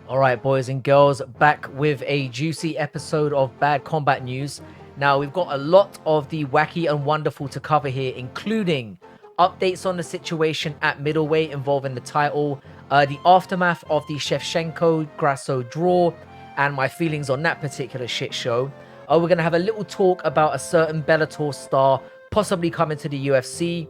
Alright, boys and girls, back with a juicy episode of Bad Combat News. Now, we've got a lot of the wacky and wonderful to cover here, including updates on the situation at middleweight involving the title, the aftermath of the Shevchenko Grasso draw, and my feelings on that particular shit show. We're going to have a little talk about a certain Bellator star possibly coming to the UFC.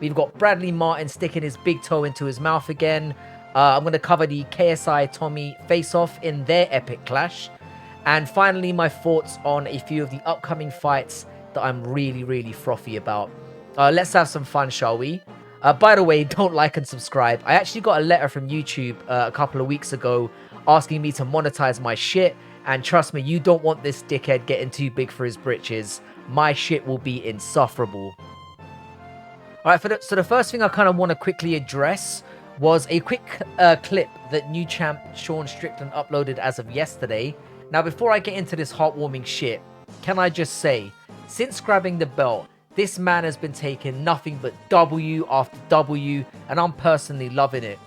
We've got Bradley Martin sticking his big toe into his mouth again. I'm going to cover the KSI Tommy face-off in their epic clash. And finally, my thoughts on a few of the upcoming fights that I'm really frothy about. Let's have some fun, shall we? By the way, don't like and subscribe. I actually got a letter from YouTube a couple of weeks ago asking me to monetize my shit. And trust me, you don't want this dickhead getting too big for his britches. My shit will be insufferable. Alright, so the first thing I kind of want to quickly address was a quick clip that new champ Sean Strickland uploaded as of yesterday. Now, before I get into this heartwarming shit, can I just say, since grabbing the belt, this man has been taking nothing but W after W, and I'm personally loving it.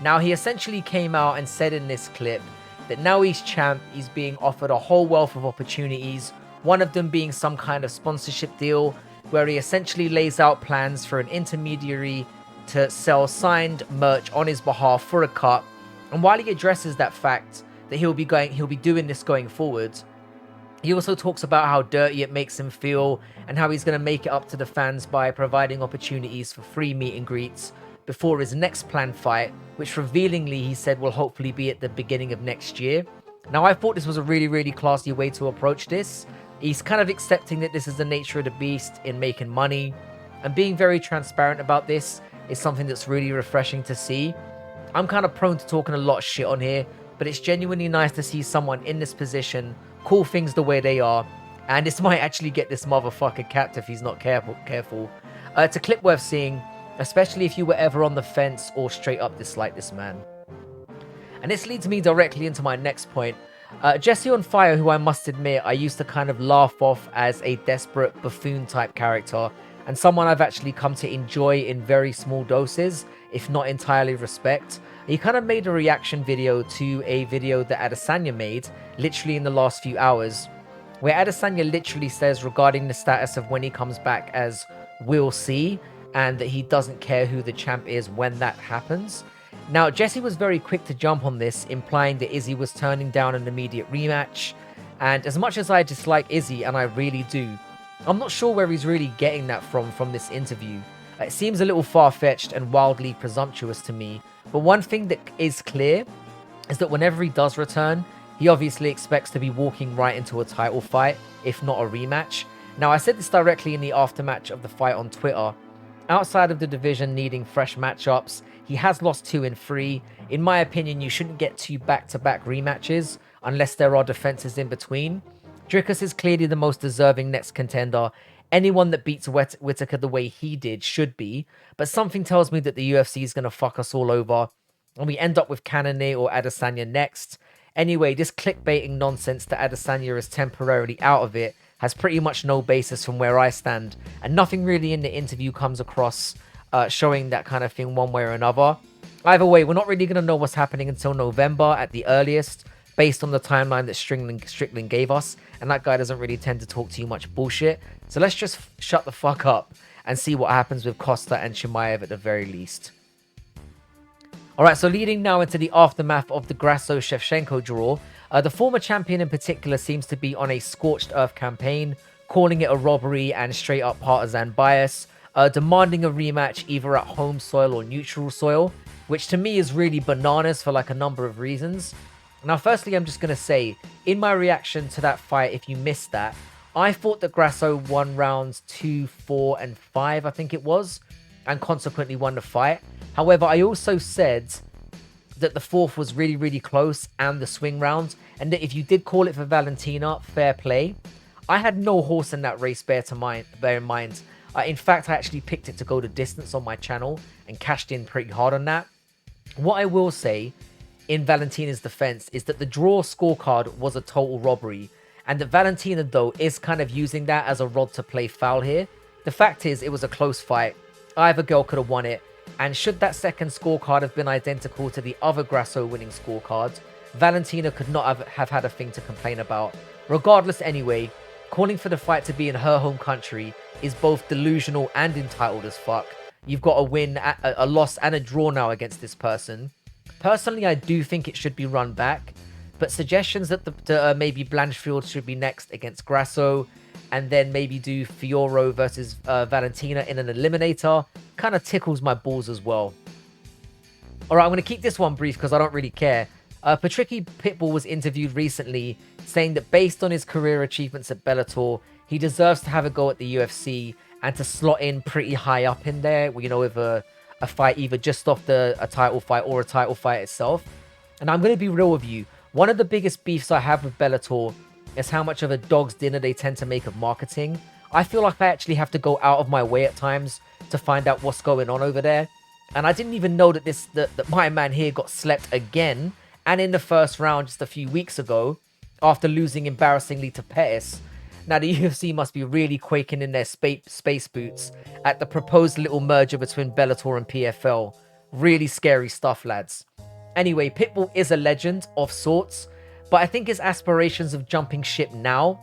Now, he essentially came out and said in this clip that now he's champ, he's being offered a whole wealth of opportunities, one of them being some kind of sponsorship deal, where he essentially lays out plans for an intermediary to sell signed merch on his behalf for a cut. And while he addresses that fact that he'll be doing this going forward, he also talks about how dirty it makes him feel and how he's going to make it up to the fans by providing opportunities for free meet and greets before his next planned fight, which revealingly he said will hopefully be at the beginning of next year. Now, I thought this was a really classy way to approach this. He's kind of accepting that this is the nature of the beast in making money, and being very transparent about this is something that's really refreshing to see. I'm kind of prone to talking a lot of shit on here, but it's genuinely nice to see someone in this position call things the way they are, and this might actually get this motherfucker capped if he's not careful. It's a clip worth seeing, especially if you were ever on the fence or straight up dislike this man. And this leads me directly into my next point. Jesse on Fire, who I must admit I used to kind of laugh off as a desperate buffoon type character, and someone I've actually come to enjoy in very small doses, if not entirely respect. He kind of made a reaction video to a video that ADESANYA made, literally in the last few hours, where ADESANYA literally says regarding the status of when he comes back as "we'll see," and that he doesn't care who the champ is when that happens. Now, Jesse was very quick to jump on this, implying that IZZY was turning down an immediate rematch. And as much as I dislike IZZY, and I really do, I'm not sure where he's really getting that from this interview. It seems a little far-fetched and wildly presumptuous to me. But one thing that is clear is that whenever he does return, he obviously expects to be walking right into a title fight, if not a rematch. Now, I said this directly in the aftermatch of the fight on Twitter. Outside of the division needing fresh matchups, he has lost 2 in 3. In my opinion, you shouldn't get 2 back-to-back rematches unless there are defenses in between. Dricus is clearly the most deserving next contender. Anyone that beats Whittaker the way he did should be, but something tells me that the UFC is going to fuck us all over, and we end up with Cannonier or Adesanya next. Anyway, this clickbaiting nonsense that Adesanya is temporarily out of it has pretty much no basis from where I stand, and nothing really in the interview comes across showing that kind of thing one way or another. Either way, we're not really going to know what's happening until November at the earliest, based on the timeline that Strickland gave us, and that guy doesn't really tend to talk too much bullshit. So let's just shut the fuck up and see what happens with Costa and Chimaev at the very least. Alright, so leading now into the aftermath of the Grasso-Shevchenko draw, the former champion in particular seems to be on a scorched earth campaign, calling it a robbery and straight up partisan bias, demanding a rematch either at home soil or neutral soil, which to me is really bananas for like a number of reasons. Now, firstly, I'm just going to say, in my reaction to that fight, if you missed that, I thought that Grasso won rounds 2, 4, and 5, I think it was, and consequently won the fight. However, I also said that the 4th was really close and the swing round, and that if you did call it for Valentina, fair play. I had no horse in that race, bear in mind. In fact, I actually picked it to go the distance on my channel and cashed in pretty hard on that. What I will say in Valentina's defense is that the draw scorecard was a total robbery, and that Valentina, though, is kind of using that as a rod to play foul here. The fact is, it was a close fight. Either girl could have won it, and should that second scorecard have been identical to the other Grasso winning scorecard, Valentina could not have had a thing to complain about. Regardless anyway, calling for the fight to be in her home country is both delusional and entitled as fuck. You've got a win, a loss and a draw now against this person. Personally, I do think it should be run back, but suggestions that maybe Blanchfield should be next against Grasso, and then maybe do Fioro versus Valentina in an eliminator kind of tickles my balls as well. Alright, I'm going to keep this one brief because I don't really care. Patricky Pitbull was interviewed recently saying that based on his career achievements at Bellator, he deserves to have a go at the UFC and to slot in pretty high up in there, you know, with a fight either just off a title fight or a title fight itself. And I'm going to be real with you. One of the biggest beefs I have with Bellator is how much of a dog's dinner they tend to make of marketing. I feel like I actually have to go out of my way at times to find out what's going on over there. And I didn't even know that that my man here got slept again, and in the first round just a few weeks ago, after losing embarrassingly to Pettis. Now the UFC must be really quaking in their space boots at the proposed little merger between Bellator and PFL. Really scary stuff, lads. Anyway, Pitbull is a legend of sorts, but I think his aspirations of jumping ship now,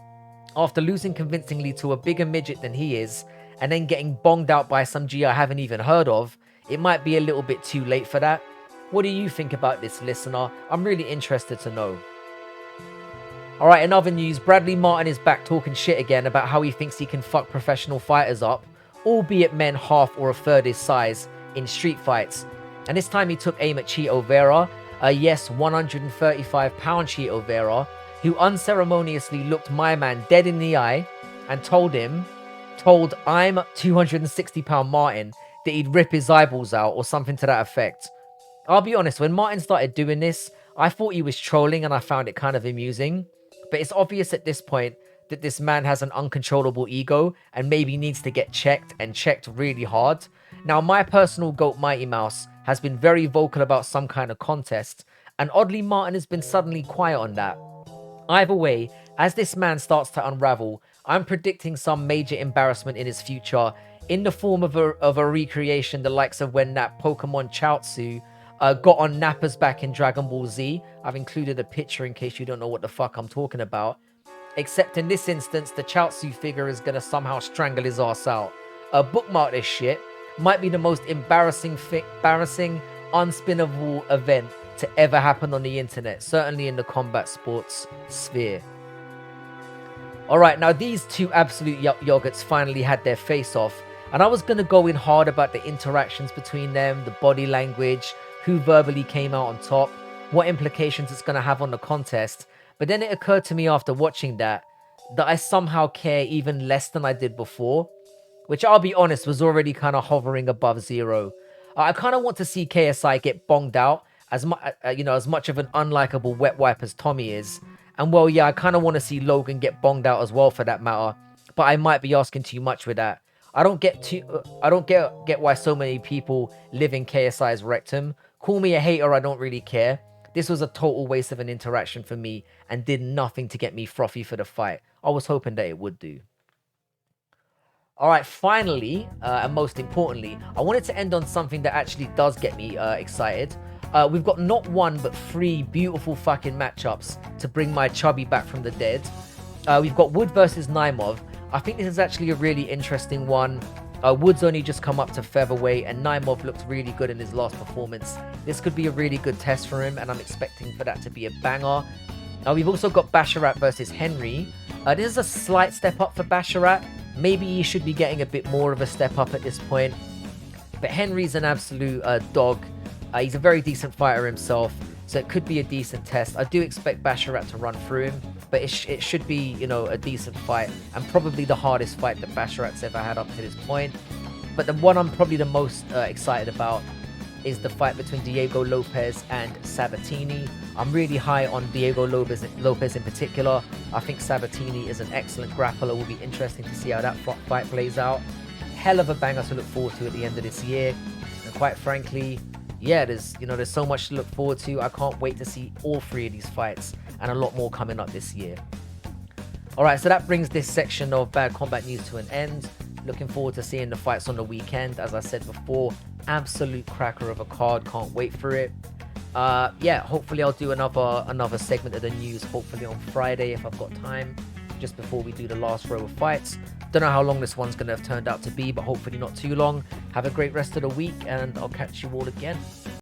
after losing convincingly to a bigger midget than he is, and then getting bonged out by some G I haven't even heard of, it might be a little bit too late for that. What do you think about this, listener? I'm really interested to know. Alright, in other news, Bradley Martin is back talking shit again about how he thinks he can fuck professional fighters up, albeit men half or a third his size, in street fights. And this time he took aim at Chito Vera, a yes 135-pound Chito Vera, who unceremoniously looked my man dead in the eye and told I'm 260-pound Martin that he'd rip his eyeballs out or something to that effect. I'll be honest, when Martin started doing this, I thought he was trolling and I found it kind of amusing. But it's obvious at this point that this man has an uncontrollable ego and maybe needs to get checked, and checked really hard. Now, my personal GOAT Mighty Mouse has been very vocal about some kind of contest, and oddly Martin has been suddenly quiet on that. Either way, as this man starts to unravel, I'm predicting some major embarrassment in his future in the form of a recreation the likes of when that Pokemon Chaozu got on Nappa's back in Dragon Ball Z. I've included a picture in case you don't know what the fuck I'm talking about. Except in this instance, the Chaozu figure is going to somehow strangle his ass out. Bookmark this shit. Might be the most embarrassing, unspinnable event to ever happen on the internet. Certainly in the combat sports sphere. Alright, now these two absolute yogurts finally had their face-off. And I was going to go in hard about the interactions between them, the body language, who verbally came out on top, what implications it's going to have on the contest. But then it occurred to me after watching that I somehow care even less than I did before, which I'll be honest was already kind of hovering above zero. I kind of want to see KSI get bonged out as much of an unlikable wet wipe as Tommy is. And well, yeah, I kind of want to see Logan get bonged out as well for that matter, but I might be asking too much with that. I don't get why so many people live in KSI's rectum. Call me a hater, I don't really care. This was a total waste of an interaction for me and did nothing to get me frothy for the fight. I was hoping that it would do. Alright, finally, and most importantly, I wanted to end on something that actually does get me excited. We've got not one, but 3 beautiful fucking matchups to bring my chubby back from the dead. We've got Wood versus Naimov. I think this is actually a really interesting one. Wood's only just come up to featherweight, and Naimov looked really good in his last performance. This could be a really good test for him, and I'm expecting for that to be a banger. We've also got Basharat versus Henry. This is a slight step up for Basharat. Maybe he should be getting a bit more of a step up at this point. But Henry's an absolute dog. He's a very decent fighter himself, so it could be a decent test. I do expect Basharat to run through him, but it should be, you know, a decent fight, and probably the hardest fight that Basharat's ever had up to this point. But the one I'm probably the most excited about is the fight between Diego Lopez and Sabatini. I'm really high on Diego Lopez in particular. I think Sabatini is an excellent grappler. It will be interesting to see how that fight plays out. Hell of a banger to look forward to at the end of this year. And quite frankly, yeah, there's so much to look forward to. I can't wait to see all 3 of these fights and a lot more coming up this year. Alright, so that brings this section of Bad Combat News to an end. Looking forward to seeing the fights on the weekend. As I said before, absolute cracker of a card. Can't wait for it. Yeah, hopefully I'll do another segment of the news, hopefully on Friday if I've got time, just before we do the last row of fights. Don't know how long this one's going to have turned out to be, but hopefully not too long. Have a great rest of the week, and I'll catch you all again.